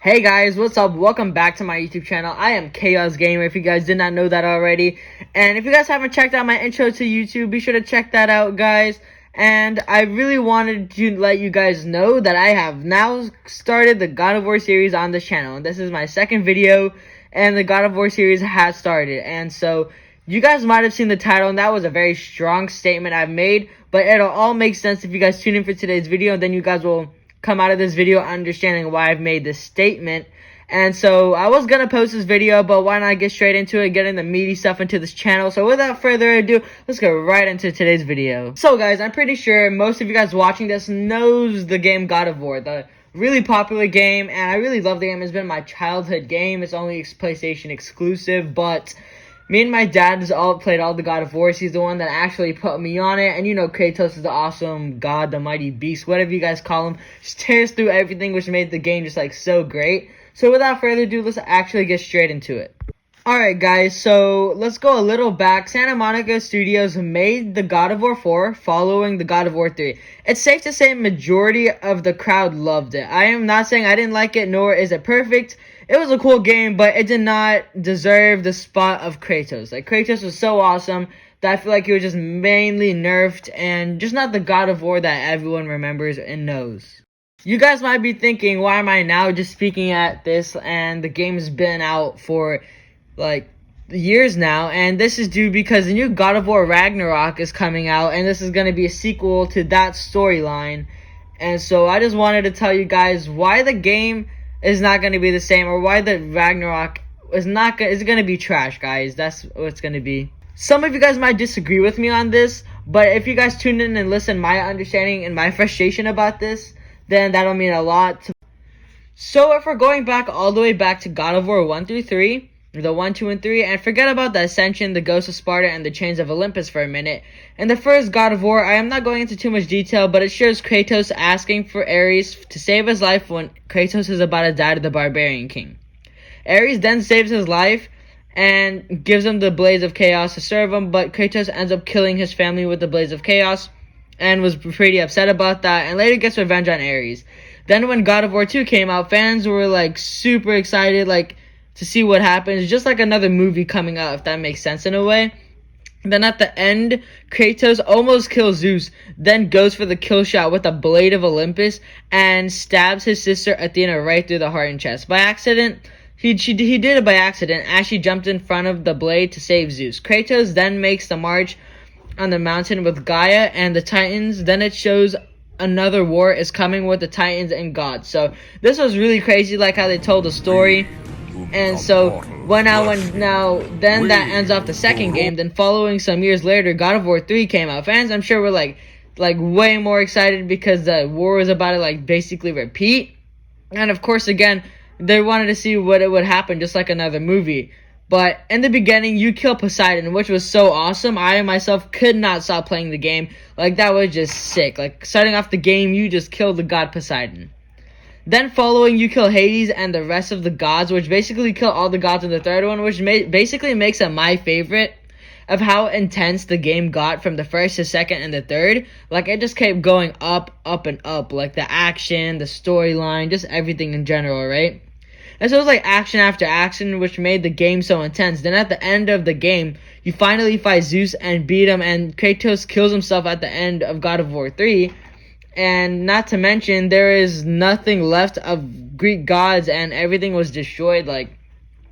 Hey guys, what's up? Welcome back to my YouTube channel. I am Chaos Gamer, if you guys did not know that already. And if you guys haven't checked out my intro to YouTube, be sure to check that out, guys. And I really wanted to let you guys know that I have now started the God of War series on this channel. And this is my second video, and the God of War series has started. And so, you guys might have seen the title, and that was a very strong statement I've made. But it'll all make sense if you guys tune in for today's video, and then you guys will come out of this video understanding why I've made this statement. And so I was gonna post this video, but why not get straight into it, getting the meaty stuff into this channel. So without further ado, let's go right into today's video. So guys, I'm pretty sure most of you guys watching this knows the game God of War, the really popular game, and I really love the game. It's been my childhood game. It's only PlayStation exclusive, but me and my dad has all played all the God of Wars. He's the one that actually put me on it. And you know, Kratos is the awesome God, the mighty beast, whatever you guys call him. Just tears through everything, which made the game just like so great. So without further ado, let's actually get straight into it. Alright guys, so let's go a little back. Santa Monica Studios made the God of War 4 following the God of War 3. It's safe to say majority of the crowd loved it. I am not saying I didn't like it, nor is it perfect. It was a cool game, but it did not deserve the spot of Kratos. Like, Kratos was so awesome that I feel like he was just mainly nerfed and just not the God of War that everyone remembers and knows. You guys might be thinking, why am I now just speaking at this, and the game's been out for like years now, and this is due because the new God of War Ragnarok is coming out, and this is going to be a sequel to that storyline. And so I just wanted to tell you guys why the game is not going to be the same, or why the Ragnarok is going to be trash, guys. That's what it's going to be. Some of you guys might disagree with me on this, but if you guys tune in and listen my understanding and my frustration about this, then that'll mean a lot. So if we're going back all the way back to God of War 1 through 3, the 1, 2, and 3, and forget about the Ascension, the Ghost of Sparta, and the Chains of Olympus for a minute. In the first God of War, I am not going into too much detail, but it shows Kratos asking for Ares to save his life when Kratos is about to die to the Barbarian King. Ares then saves his life and gives him the Blades of Chaos to serve him, but Kratos ends up killing his family with the Blades of Chaos and was pretty upset about that, and later gets revenge on Ares. Then when God of War 2 came out, fans were like super excited, like, to see what happens, just like another movie coming out, if that makes sense in a way. Then at the end, Kratos almost kills Zeus, then goes for the kill shot with a blade of Olympus and stabs his sister Athena right through the heart and chest. By accident, he did it by accident as she jumped in front of the blade to save Zeus. Kratos then makes the march on the mountain with Gaia and the Titans. Then it shows another war is coming with the Titans and gods. So this was really crazy, like how they told the story. And so then that ends off the second game. Then following some years later, God of War 3 came out. Fans, I'm sure, were like way more excited because the war was about to like basically repeat. And of course, again, they wanted to see what it would happen, just like another movie. But in the beginning, you kill Poseidon, which was so awesome. I myself could not stop playing the game. Like, that was just sick. Like, starting off the game, you just killed the god Poseidon. Then following, you kill Hades and the rest of the gods, which basically kill all the gods in the third one, which basically makes it my favorite of how intense the game got from the first to second and the third. Like, it just kept going up, up, and up. Like, the action, the storyline, just everything in general, right? And so it was like action after action, which made the game so intense. Then at the end of the game, you finally fight Zeus and beat him, and Kratos kills himself at the end of God of War 3. And not to mention, there is nothing left of Greek gods, and everything was destroyed. Like,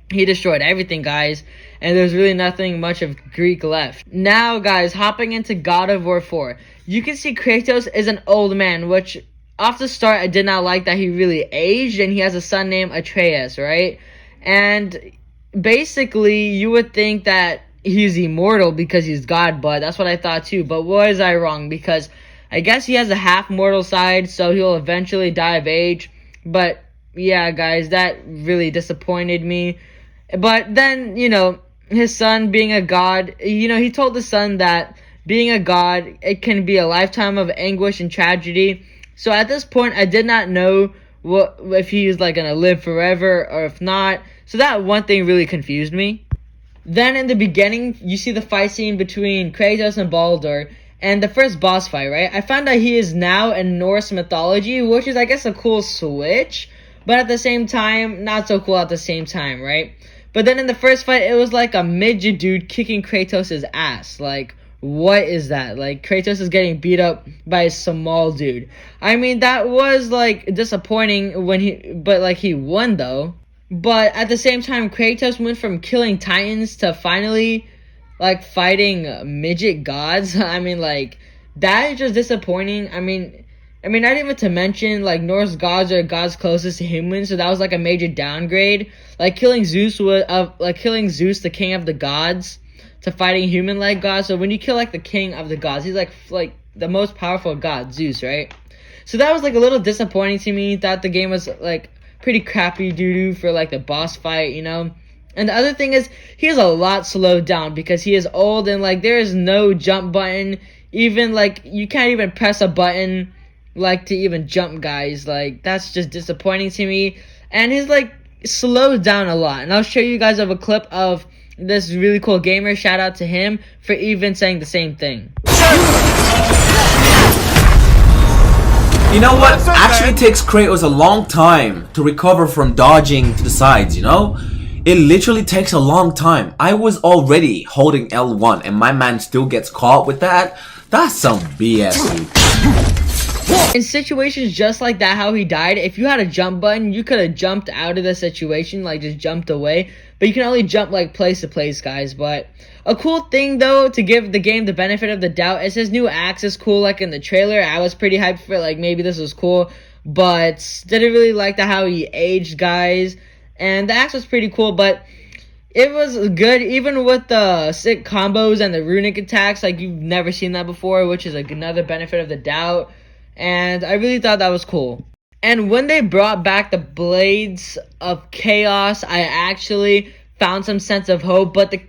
he destroyed everything, guys, and there's really nothing much of Greek left. Now, guys, hopping into God of War 4, you can see Kratos is an old man, which off the start, I did not like that he really aged, and he has a son named Atreus, right? And basically, you would think that he's immortal because he's God, but that's what I thought too. But was I wrong? Because I guess he has a half-mortal side, so he'll eventually die of age. But yeah, guys, that really disappointed me. But then, you know, his son being a god, you know, he told the son that being a god, it can be a lifetime of anguish and tragedy. So at this point, I did not know if he was like gonna live forever or if not. So that one thing really confused me. Then in the beginning, you see the fight scene between Kratos and Baldur, and the first boss fight, right? I found that he is now in Norse mythology, which is, I guess, a cool switch. but at the same time, not so cool at the same time, right? But then in the first fight, it was like a midget dude kicking Kratos' ass. Like, what is that? Like, Kratos is getting beat up by a small dude. I mean, that was, like, disappointing but, like, he won, though. But at the same time, Kratos went from killing Titans to finally, like, fighting midget gods. I mean, like, that is just disappointing. I mean, not even to mention, like, Norse gods are gods closest to humans, so that was, like, a major downgrade. Like, killing Zeus, the king of the gods, to fighting human-like gods. So when you kill, like, the king of the gods, he's, like, the most powerful god, Zeus, right? So that was, like, a little disappointing to me. Thought the game was, like, pretty crappy doo-doo for, like, the boss fight, you know? And the other thing is, he is a lot slowed down because he is old and, like, there is no jump button. Even, like, you can't even press a button, like, to even jump, guys. Like, that's just disappointing to me. And he's, like, slowed down a lot. And I'll show you guys of a clip of this really cool gamer. Shout out to him for even saying the same thing. You know what? Actually takes Kratos a long time to recover from dodging to the sides, you know? It literally takes a long time. I was already holding L1 and my man still gets caught with that. That's some BS, dude. In situations just like that, how he died, if you had a jump button, you could have jumped out of the situation, like just jumped away. But you can only jump like place to place, guys. But a cool thing though, to give the game the benefit of the doubt, is his new axe is cool. Like in the trailer, I was pretty hyped for like maybe this was cool, but didn't really like how he aged, guys. And the axe was pretty cool, but it was good, even with the sick combos and the runic attacks. Like, you've never seen that before, which is like another benefit of the doubt. And I really thought that was cool. And when they brought back the Blades of Chaos, I actually found some sense of hope, but the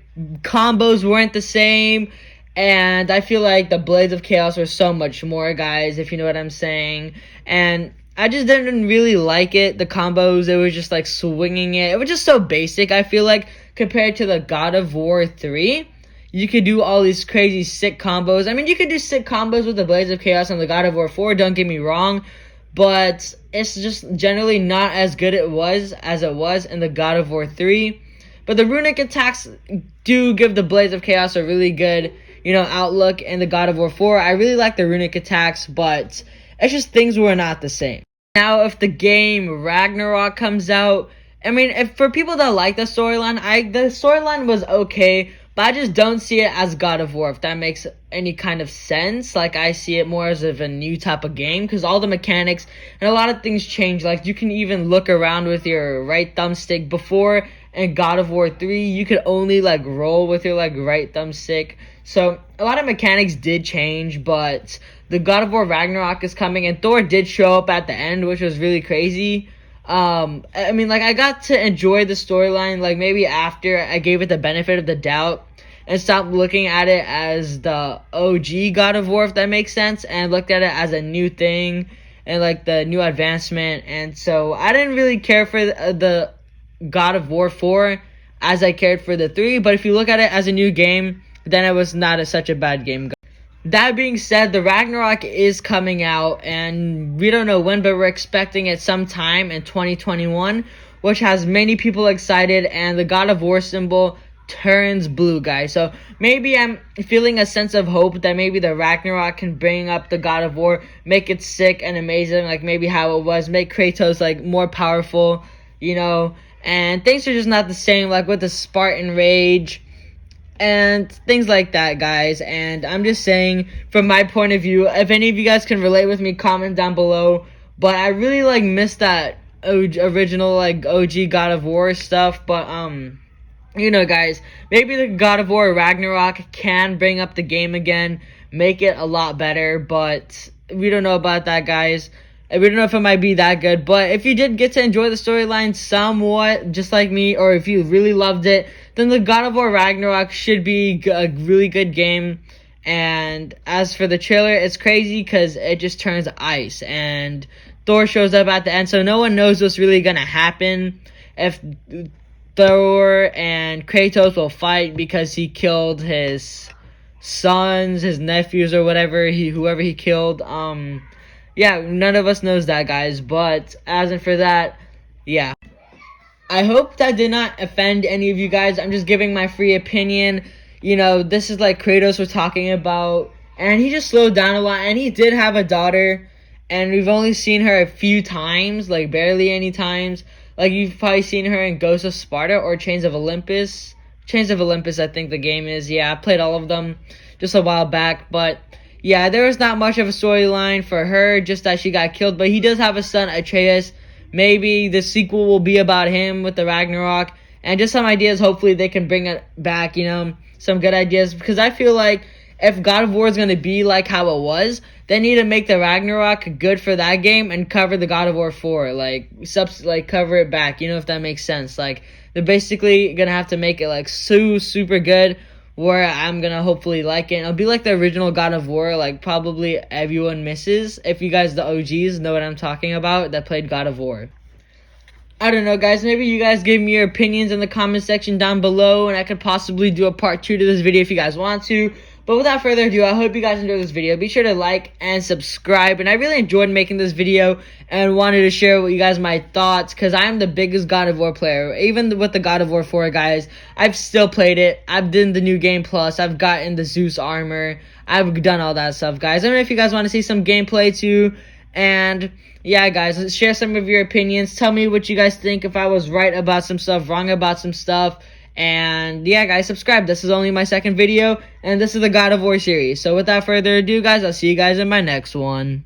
combos weren't the same. And I feel like the Blades of Chaos were so much more, guys, if you know what I'm saying. And I just didn't really like it. The combos, it was just like swinging it. It was just so basic, I feel like, compared to the God of War 3. You could do all these crazy sick combos. I mean, you could do sick combos with the Blades of Chaos on the God of War 4, don't get me wrong. But it's just generally not as good as it was in the God of War 3. But the runic attacks do give the Blades of Chaos a really good, you know, outlook in the God of War 4. I really like the runic attacks, but it's just things were not the same. Now, if the game Ragnarok comes out, I mean, if for people that like the storyline, the storyline was okay, but I just don't see it as God of War, if that makes any kind of sense. Like, I see it more as of a new type of game, because all the mechanics and a lot of things change. Like, you can even look around with your right thumbstick. Before, in God of War 3, you could only, like, roll with your, like, right thumbstick. So, a lot of mechanics did change, but the God of War Ragnarok is coming, and Thor did show up at the end, which was really crazy. I mean, like, I got to enjoy the storyline, like, maybe after I gave it the benefit of the doubt and stopped looking at it as the OG God of War, if that makes sense, and looked at it as a new thing and, like, the new advancement. And so I didn't really care for the God of War 4 as I cared for the 3, but if you look at it as a new game, then it was not such a bad game. That being said, the Ragnarok is coming out, and we don't know when, but we're expecting it sometime in 2021, which has many people excited, and the God of War symbol turns blue, guys. So maybe I'm feeling a sense of hope that maybe the Ragnarok can bring up the God of War, make it sick and amazing, like maybe how it was, make Kratos like more powerful, you know, and things are just not the same, like with the Spartan Rage and things like that, guys. And I'm just saying, from my point of view, if any of you guys can relate with me, comment down below. But I really like missed that original like OG God of War stuff. But you know, guys, maybe the God of War Ragnarok can bring up the game again, make it a lot better. But we don't know about that, guys. We don't know if it might be that good, but if you did get to enjoy the storyline somewhat, just like me, or if you really loved it, then the God of War Ragnarok should be a really good game. And as for the trailer, it's crazy because it just turns ice, and Thor shows up at the end, so no one knows what's really gonna happen. If Thor and Kratos will fight because he killed his sons, his nephews, or whoever he killed, yeah, none of us knows that, guys. But as in for that, yeah. I hope that did not offend any of you guys. I'm just giving my free opinion. You know, this is like Kratos we're talking about. And he just slowed down a lot. And he did have a daughter. And we've only seen her a few times. Like, barely any times. Like, you've probably seen her in Ghosts of Sparta or Chains of Olympus. Chains of Olympus, I think the game is. Yeah, I played all of them just a while back. But, yeah, there was not much of a storyline for her. Just that she got killed. But he does have a son, Atreus. Maybe the sequel will be about him with the Ragnarok. And just some ideas, hopefully they can bring it back, you know, some good ideas. Because I feel like if God of War is going to be like how it was, they need to make the Ragnarok good for that game and cover the God of War 4. Like, cover it back, you know, if that makes sense. Like, they're basically going to have to make it, like, super good, where I'm going to hopefully like it. It'll be like the original God of War, like, probably everyone misses. If you guys, the OGs, know what I'm talking about, that played God of War. I don't know, guys. Maybe you guys give me your opinions in the comment section down below, and I could possibly do a part 2 to this video if you guys want to. But without further ado, I hope you guys enjoyed this video. Be sure to like and subscribe. And I really enjoyed making this video and wanted to share with you guys my thoughts, because I'm the biggest God of War player. Even with the God of War 4, guys, I've still played it. I've done the new game plus. I've gotten the Zeus armor. I've done all that stuff, guys. I don't know if you guys want to see some gameplay too. And yeah, guys, let's share some of your opinions. Tell me what you guys think, if I was right about some stuff, wrong about some stuff. And yeah, guys, subscribe. This is only my second video, and this is the God of War series. So without further ado, guys, I'll see you guys in my next one.